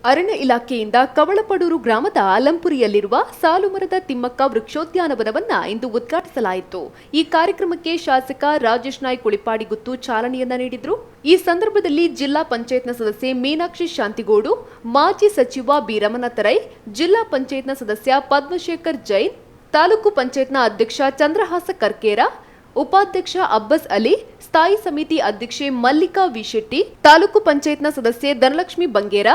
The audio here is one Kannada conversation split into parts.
ಅರಣ್ಯ ಇಲಾಖೆಯಿಂದ ಕವಳಪಡೂರು ಗ್ರಾಮದ ಅಲಂಪುರಿಯಲ್ಲಿರುವ ಸಾಲುಮರದ ತಿಮ್ಮಕ್ಕ ವೃಕ್ಷೋದ್ಯಾನವನವನ್ನ ಇಂದು ಉದ್ಘಾಟಿಸಲಾಯಿತು. ಈ ಕಾರ್ಯಕ್ರಮಕ್ಕೆ ಶಾಸಕ ರಾಜೇಶ್ ನಾಯ್ಕ ಉಳಿಪಾಡಿಗುತ್ತು ಚಾಲನೆಯನ್ನ ನೀಡಿದ್ರು. ಈ ಸಂದರ್ಭದಲ್ಲಿ ಜಿಲ್ಲಾ ಪಂಚಾಯತ್ನ ಸದಸ್ಯೆ ಮೀನಾಕ್ಷಿ ಶಾಂತಿಗೋಡು, ಮಾಜಿ ಸಚಿವ ಬಿ ರಮಣತರೈ, ಜಿಲ್ಲಾ ಪಂಚಾಯತ್ನ ಸದಸ್ಯ ಪದ್ಮಶೇಖರ್ ಜೈನ್, ತಾಲೂಕು ಪಂಚಾಯತ್ನ ಅಧ್ಯಕ್ಷ ಚಂದ್ರಹಾಸ ಕರ್ಕೇರ, ಉಪಾಧ್ಯಕ್ಷ ಅಬ್ಬಸ್ ಅಲಿ, ಸ್ಥಾಯಿ ಸಮಿತಿ ಅಧ್ಯಕ್ಷೆ ಮಲ್ಲಿಕಾ ವಿ ಶೆಟ್ಟಿ, ತಾಲೂಕು ಪಂಚಾಯತ್ನ ಸದಸ್ಯೆ ಧನಲಕ್ಷ್ಮಿ ಬಂಗೇರ,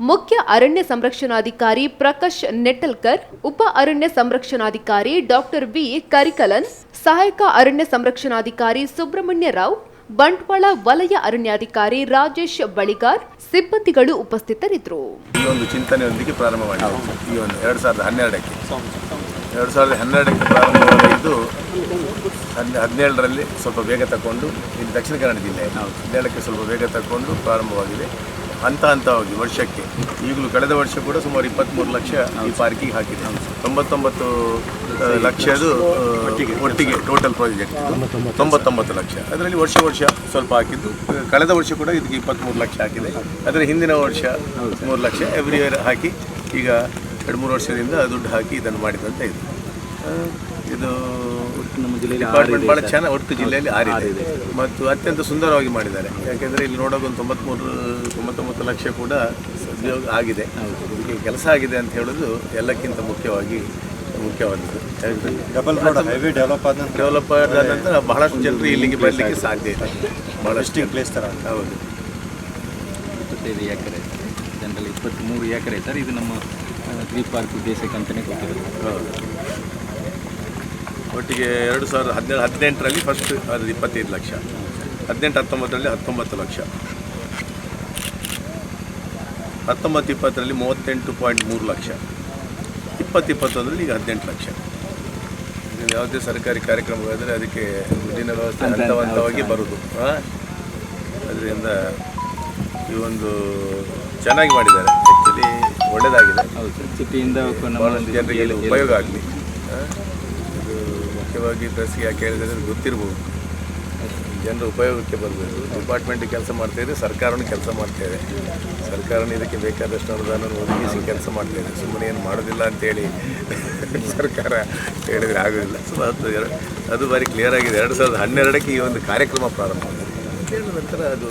ಮುಖ್ಯ ಅರಣ್ಯ ಸಂರಕ್ಷಣಾಧಿಕಾರಿ ಪ್ರಕಾಶ್ ನೆಟ್ಟಲ್ಕರ್, ಉಪ ಅರಣ್ಯ ಸಂರಕ್ಷಣಾಧಿಕಾರಿ ಡಾಕ್ಟರ್ ವಿ ಕರಿಕಲನ್, ಸಹಾಯಕ ಅರಣ್ಯ ಸಂರಕ್ಷಣಾಧಿಕಾರಿ ಸುಬ್ರಹ್ಮಣ್ಯ ರಾವ್, ಬಂಟ್ವಾಳ ವಲಯ ಅರಣ್ಯಾಧಿಕಾರಿ ರಾಜೇಶ್ ಬಳಿಗಾರ್ ಸಿಬ್ಬಂದಿಗಳು ಉಪಸ್ಥಿತರಿದ್ದರು. ಈ ಒಂದು ಚಿಂತನೆಯೊಂದಿಗೆ ಪ್ರಾರಂಭ ಮಾಡಿದ್ದು ಈ ಒಂದು 2012ಕ್ಕೆ ಪ್ರಾರಂಭವಾಗಿದ್ದು 2017ರಲ್ಲಿ ಸ್ವಲ್ಪ ಬೇಗ ತಗೊಂಡು ಇಲ್ಲಿ ದಕ್ಷಿಣ ಕನ್ನಡ ಜಿಲ್ಲೆ 2017ಕ್ಕೆ ಸ್ವಲ್ಪ ಬೇಗ ತಗೊಂಡು ಪ್ರಾರಂಭವಾಗಿದೆ. ಹಂತವಾಗಿ ವರ್ಷಕ್ಕೆ ಈಗಲೂ ಕಳೆದ ವರ್ಷ ಕೂಡ ಸುಮಾರು 23 ಲಕ್ಷ ಈ ಪಾರ್ಕಿಗೆ ಹಾಕಿದೆ. 99 ಲಕ್ಷದು ಒಟ್ಟಿಗೆ ಟೋಟಲ್ ಪ್ರಾಜೆಕ್ಟ್ 99 ಲಕ್ಷ. ಅದರಲ್ಲಿ ವರ್ಷ ಸ್ವಲ್ಪ ಹಾಕಿದ್ದು. ಕಳೆದ ವರ್ಷ ಕೂಡ ಇದಕ್ಕೆ 23 ಲಕ್ಷ ಹಾಕಿದೆ. ಅದರ ಹಿಂದಿನ ವರ್ಷ 3 ಲಕ್ಷ ಎವ್ರಿ ಇಯರ್ ಹಾಕಿ ಈಗ 2-3 ವರ್ಷದಿಂದ ದುಡ್ಡು ಹಾಕಿ ಇದನ್ನು ಮಾಡಿದಂತ ಇದು ನಮ್ಮ ಜಿಲ್ಲೆಯಲ್ಲಿ ಡಿಪಾರ್ಟ್ಮೆಂಟ್ ಭಾಳ ಚೆನ್ನಾಗಿ ಒಟ್ಟು ಜಿಲ್ಲೆಯಲ್ಲಿ ಆರಿದೆ ಮತ್ತು ಅತ್ಯಂತ ಸುಂದರವಾಗಿ ಮಾಡಿದ್ದಾರೆ. ಯಾಕೆಂದರೆ ಇಲ್ಲಿ ನೋಡೋಕೆ ಒಂದು 99 ಲಕ್ಷ ಕೂಡ ಉದ್ಯೋಗ ಆಗಿದೆ. ಇದಕ್ಕೆ ಕೆಲಸ ಆಗಿದೆ ಅಂತ ಹೇಳೋದು ಎಲ್ಲಕ್ಕಿಂತ ಮುಖ್ಯವಾದದ್ದು. ಡೆವಲಪ್ ಆದ ನಂತರ ಬಹಳಷ್ಟು ಜನರು ಇಲ್ಲಿಗೆ ಬರಲಿಕ್ಕೆ ಸಾಧ್ಯ ಇದೆ. ಬಹಳಷ್ಟು ಪ್ಲೇಸ್ ಥರ. ಹೌದು, 25 ಎಕರೆ ಜನರಲ್ಲಿ 23 ಎಕರೆ ಸರ್. ಇದು ನಮ್ಮ ಗ್ರೀನ್ ಪಾರ್ಕ್ ಉದ್ದೇಶಕ್ಕೆ ಅಂತಲೇ ಕೊಟ್ಟಿರೋದು. ಒಟ್ಟಿಗೆ 2018ರಲ್ಲಿ ಫಸ್ಟ್ ಅದು 25 ಲಕ್ಷ, 18-19ರಲ್ಲಿ 19 ಲಕ್ಷ, 19-20ರಲ್ಲಿ 38.3 ಲಕ್ಷ, 20-21ರಲ್ಲಿ ಈಗ 18 ಲಕ್ಷ. ಯಾವುದೇ ಸರ್ಕಾರಿ ಕಾರ್ಯಕ್ರಮವಾದರೆ ಅದಕ್ಕೆ ದುಡ್ಡಿನ ವ್ಯವಸ್ಥೆ ಹಂತವಾಗಿ ಬರೋದು. ಅದರಿಂದ ಈ ಒಂದು ಚೆನ್ನಾಗಿ ಮಾಡಿದ್ದಾರೆ. ಆ್ಯಕ್ಚುಲಿ ಒಳ್ಳೆಯದಾಗಿದೆ. ಸಿಟಿಯಿಂದ ಜನರಿಗೆ ಉಪಯೋಗ ಆಗಲಿ. ಇದು ಮುಖ್ಯವಾಗಿ ಪ್ರೆಸ್ಗೆ ಯಾಕೆ ಹೇಳಿದರೆ ಗೊತ್ತಿರ್ಬೋದು, ಜನರ ಉಪಯೋಗಕ್ಕೆ ಬರಬೇಕು. ಡಿಪಾರ್ಟ್ಮೆಂಟ್ ಕೆಲಸ ಮಾಡ್ತಾಯಿದೆ, ಸರ್ಕಾರನೂ ಕೆಲಸ ಮಾಡ್ತಾಯಿದೆ. ಸರ್ಕಾರನೂ ಇದಕ್ಕೆ ಬೇಕಾದಷ್ಟು ಅನುದಾನ ಒದಗಿಸಿ ಕೆಲಸ ಮಾಡ್ತಾಯಿದೆ. ಸುಮ್ಮನೆ ಏನು ಮಾಡೋದಿಲ್ಲ ಅಂತೇಳಿ ಸರ್ಕಾರ ಹೇಳಿದರೆ ಆಗೋದಿಲ್ಲ. ಸೊ ಅದು ಭಾರಿ ಕ್ಲಿಯರ್ ಆಗಿದೆ. 2012ಕ್ಕೆ ಈ ಒಂದು ಕಾರ್ಯಕ್ರಮ ಪ್ರಾರಂಭ ಆಗಿದೆ. ನಂತರ ಅದು